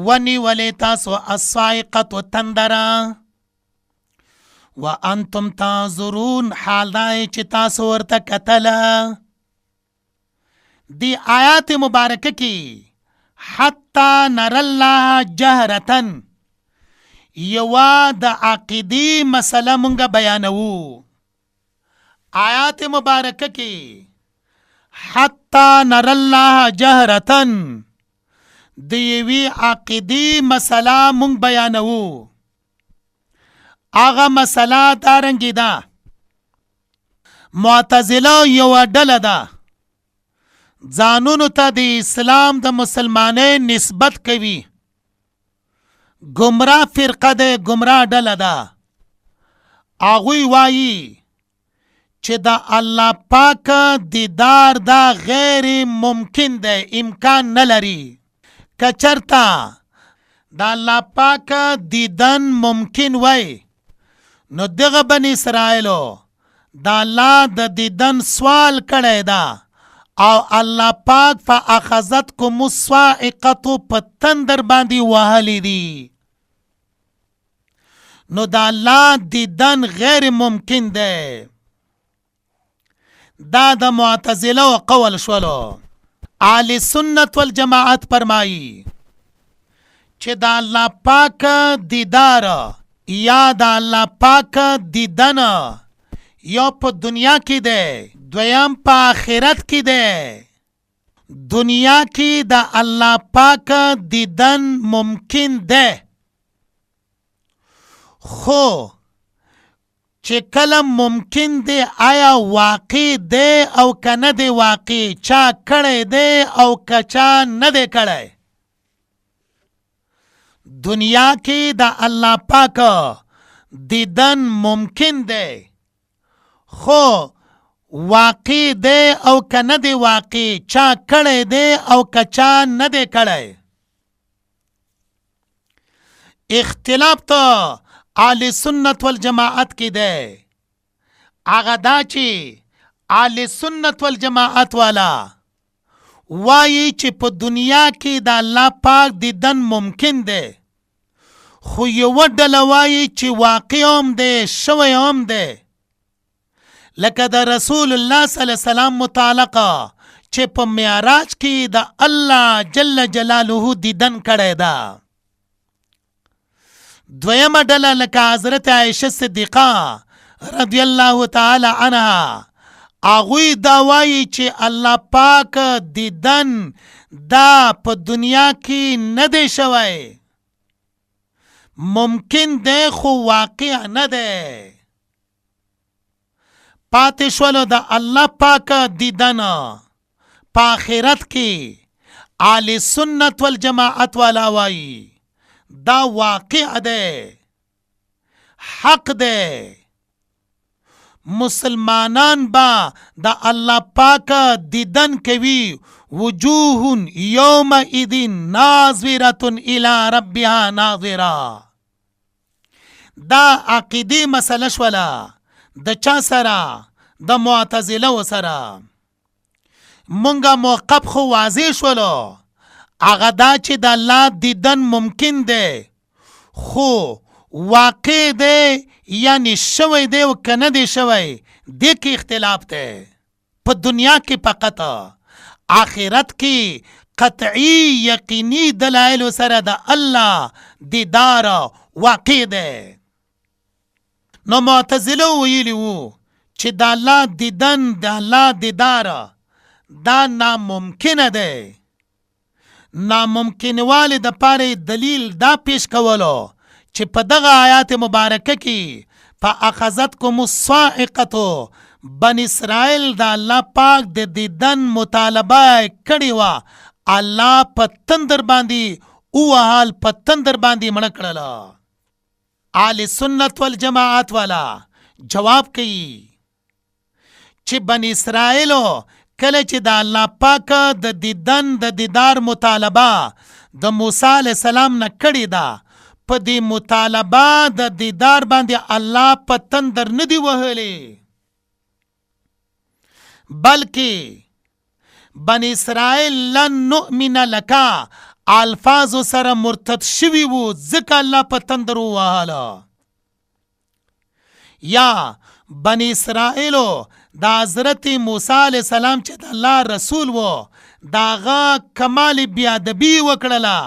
ونیولې تاسو الصاعقة تندره وانتم تنظرون، حال دا چې تاسو ورته کتله. دی آیات مبارکه کې حتی نر الله جهرتن یوا د عقیدی مسله مونږ بیانوو. آیات مبارکه کې حتی نر الله جهرتن د یوی عقیدی مسله مونږ بیانوو. آغا مسله دارنگی دا معتزله یو ډله ده ځانونو ته د اسلام د مسلمانۍ نسبت کوي، گمراه فرقه ده، گمراه ډله ده. هغوی وایي چې د الله پاک دیدار دا غیر ممکن ده، امکان نه لري. که چرته د الله پاک دیدن ممکن وای نو دغه بنی اسرائیلو د الله د دیدن سوال کړی ده او الله پاک فاخذتکم الصاعقة په تندر باندې وهلی دي. نو د الله دیدن غیر ممکن ده. دا د معتزله قول شولو. اهل سنت والجماعت فرمایي چې د الله پاک دیدار یا د الله پاک دیدن یا په دنیا کې ده، دویم په آخرت کې ده. دنیا کې د الله پاک دیدن ممکن ده، خو چې کله ممکن ده آیا واقع ده او که نه ده واقع، چا کړی ده او که چا نه ده کړی. دنیا کې د الله پاک دیدن ممکن ده، خو واقع ده او که نه ده واقع، چا کړی ده او که چا نه ده کړی. اختلاف ته اهل سنت والجماعت کې ده. هغه دا چې اهل سنت والجماعت والا وایي چې په دنیا کې د الله پاک دیدن ممکن ده، خو یو ډله وایي چې واقع هم ده، شوی هم ده. لکه د رسول الله صلی الله علیه وسلم متعلقه چې په معراج کې د الله جل جلاله دیدن کړی ده. دویمه ډله لکه حضرت عایشه صدیقه رضی الله تعالی عنها، هغوی دا وایي چې الله پاک دیدن دا په دنیا کې نه دی شوی، ممکن ده خو واقع نه ده. پاتې شولو د الله پاک دیدن په آخرت کې اهل سنت والجماعت والا وایي دا واقع ده، حق ده. مسلمانان با د الله پاک دیدن کوي. وجوه یومئذ ناظرة الی ربها ناظرة. دا عقیدی مسله شوله. د چا سره؟ د معتزله سره. مونږه موقف خو واضح شولو. هغه دا چې د الله دیدن ممکن ده، خو واقع ده یعنی شوی ده و که نه ده شوی، ده کې اختلاف ده. په دنیا کې فقط، آخرت کې قطعی یقینی دلائل سره د الله دیدار واقع ده. نو معتزله ویلی وو چې د الله دیدن، د الله دیدار دا ناممکنه ده. ناممکنوالی د پاره دلیل دا پیش کولو چې په دغه آیات مبارکه کې فاخذتکم الصاعقه بن اسرائیل د الله پاک د دیدن مطالبه کړې وه. الله په تندر باندې اوهال په تندر باندې مړه کړله. اهل سنت والجماعت والا جواب کوي چې بن اسرائیلو کله چې د الله پاک د دیدن د دیدار مطالبه د موسی علیه السلام نه کړې ده، په دې مطالبه د دیدار باندې الله په تندر نه دی وهلی، بلکې بن اسرائیل لن نؤمن لکا الفاظ سره مرتد شوي وو، ځکه الله په تندر ووهله. یا بن اسرائیلو د حضرت موسی علیه السلام چې د الله رسول وو د هغه کمال بیادبي وکړله،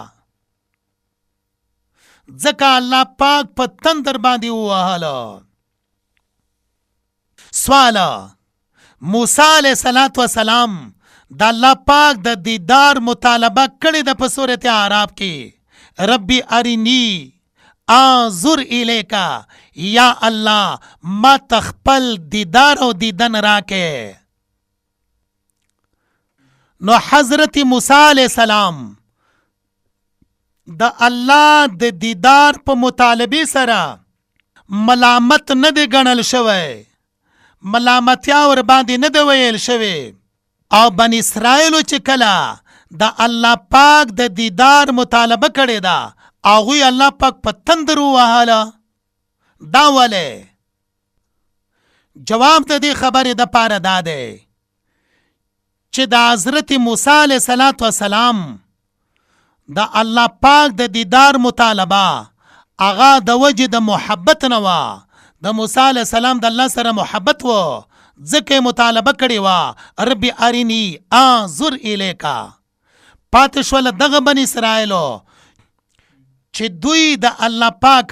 ځکه الله پاک په تندر باندې ووهله. سوال موسی علیه السلام د الله پاک د دیدار مطالبه کړې ده په سورت اعراف کې، ربی ارینی انظر الیکا، یا الله ما تخپل دیدار او دیدن راکې. نو حضرت موسی علیه السلام د الله د دیدار په مطالبه سره ملامت نه دی ګڼل شوی، ملامتیا ور باندې نه دی ویل شوی. او بن اسرائیلو چې کله د الله پاک د دیدار مطالبه کړې ده هغوی الله پاک په تندر ووهله. دا ولې؟ جواب د دې خبرې د پاره دا دی چې د حضرت موسی علیه السلام د الله پاک د دیدار مطالبه هغه د وجه د محبت نه وه. د موسی علیه السلام د الله سره محبت و، ځکه مطالبه کړې وه ربی ارینی انظر الیکا. پاتې شوله دغه بن اسرائیلو چې دوی د الله پاک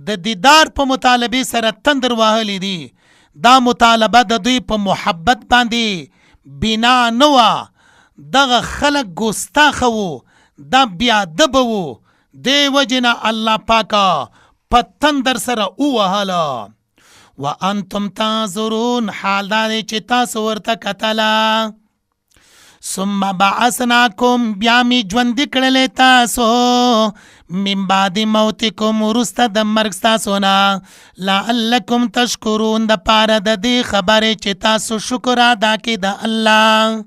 د دیدار په مطالبه سره تندر وهلی دي. دا مطالبه د دوی په محبت باندې بنا نه وه. دغه خلک ګستاخه وو، دا بیادبه وو، دې وجې نه الله پاک په تندر سره ووهله. وانتم تنظرون، حال دا دی چې تاسو ورته کتله. ثم بعثناکم، بیا می ژوندي کړلې تاسو، من بعد موتکم، وروسته د مرګ ستاسو نه، لعلکم تشکرون، د پاره د دې خبرې چې تاسو شکر ادا کړئ د الله.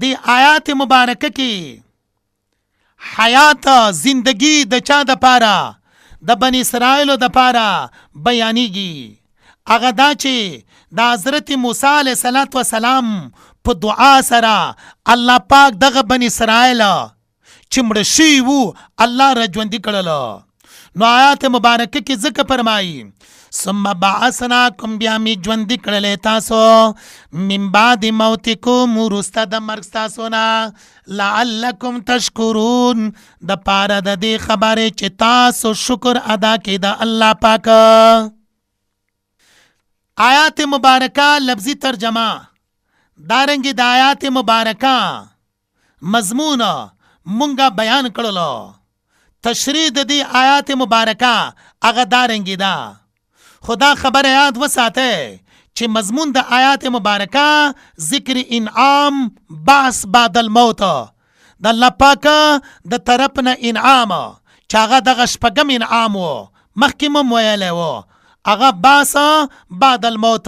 دی آیات مبارکه کې حیات زندگی د چا د پاره؟ د بن اسرائیلو د پاره بیانیږي. هغه دا چې د حضرت موسی علیه السلام په دعا سره الله پاک دغه بن اسرائیل چې مړه شوي وو الله را ژوندي کړله. نو آیات مبارکه کې ځکه فرمایي ثم بعثناکم، بیا می ژوندي کړلې تاسو، من بعد موتکم، وروسته د مرګ ستاسو نه، لعلکم تشکرون، د پاره د دې خبرې چې تاسو شکر ادا کړئ د الله پاک. آیات مبارکه لفظي ترجمه دارنګې د آیات مبارکه مضمون مونږه بیان کړلو. تشریح د دې آیات مبارکه هغه دارنګې ده. خدا خبر یاد وساته چې مضمون د آیات مبارکه ذکر انعام بعث بعد الموت، د الله پاک د طرف نه انعام چې هغه دغه شپږم انعام و، مخکې مو ویلی و، هغه بعث بعد الموت،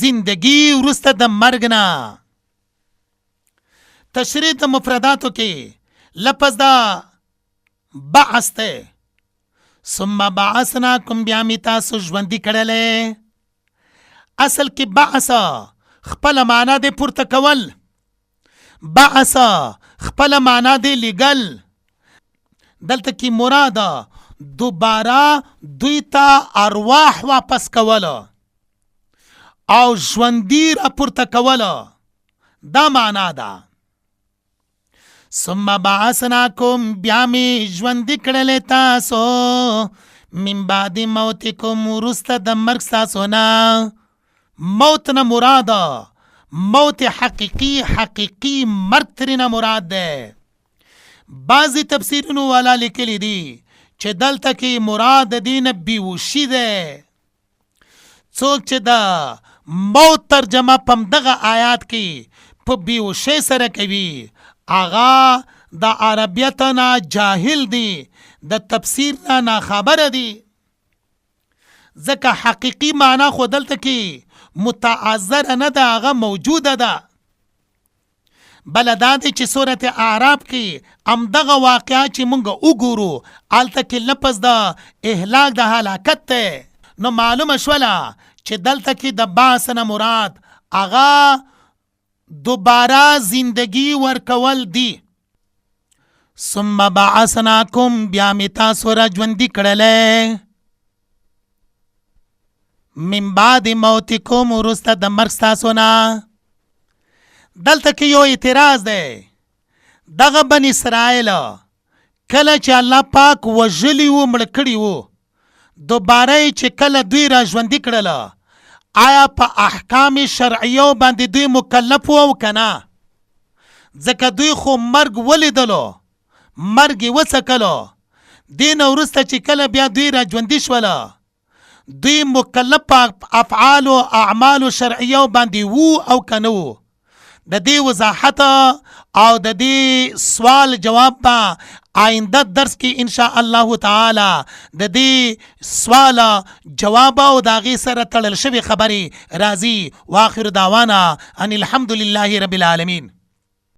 زندگی وروسته د مرګ نه. تشریح د مفرداتو کې لفظ دا بعث ته، ثم بعثناکم، بیا می تاسو ژوندي کړلې. اصل کې بعث خپل معنا دی پورته کول، بعث خپل معنا دی لګل. دلته کې مراد دوباره دوی ته ارواح واپس کول او ژوندي را پورته کول، دا معنا ده. ثم بعثناکم، بیا می ژوندي کړلې تاسو، من بعد موتکم، وروسته د مرګ ستاسو نه، موت نه مراد موت حقیقی مرګ ترې نه مراد ده. بعضی تفسیرونو والا لیکلی دي چې دلته کې مراد دین بیوشي ده. څوک چې د موت ترجمه پم دغه آیات کې په بیوشي سره کوي آغا د عربیت نه جاهل دي، د تفسیر نه خبره دي. ځکه حقیقي معنا خو دلته کې متعذر نه ده، هغه موجوده ده. بل دا دی چې سورت اعراف کې همدغه واقعه چې مونږ وګورو هلته کې لفظ د اهلاک د هلاکت دی. نو معلومه شوله چې دلته کې د بعث نه مراد هغه دوباره زندگی ورکول دی. ثم بعثناکم، بیا می تاسو را ژوندي کړلی، من بعد موتکم، وروسته د مرګ ستاسو نه. دلته کې یو اعتراض دی. دغه بن اسرائیل کله چې الله پاک وژلی و مړ کړي وو، دوباره چې کله دوی را ژوندي کړله، آیا په احکام شرعیو باندې دوی مکلف وو که نه؟ ځکه دوی خو مرګ ولیدلو، مرګ یې وڅکلو. دې نه وروسته چې کله بیا دوی را ژوندي شوله، دوی مکلف په افعالو اعمالو شرعیو باندې وو او که نه وو؟ د دې وضاحت او د دې سوال جواب به آینده درس کې ان شاء الله تعالی د دې سوال جواب او د هغې سره تړل شوې خبرې راځي. واخر دعوانا ان الحمد لله رب العالمین.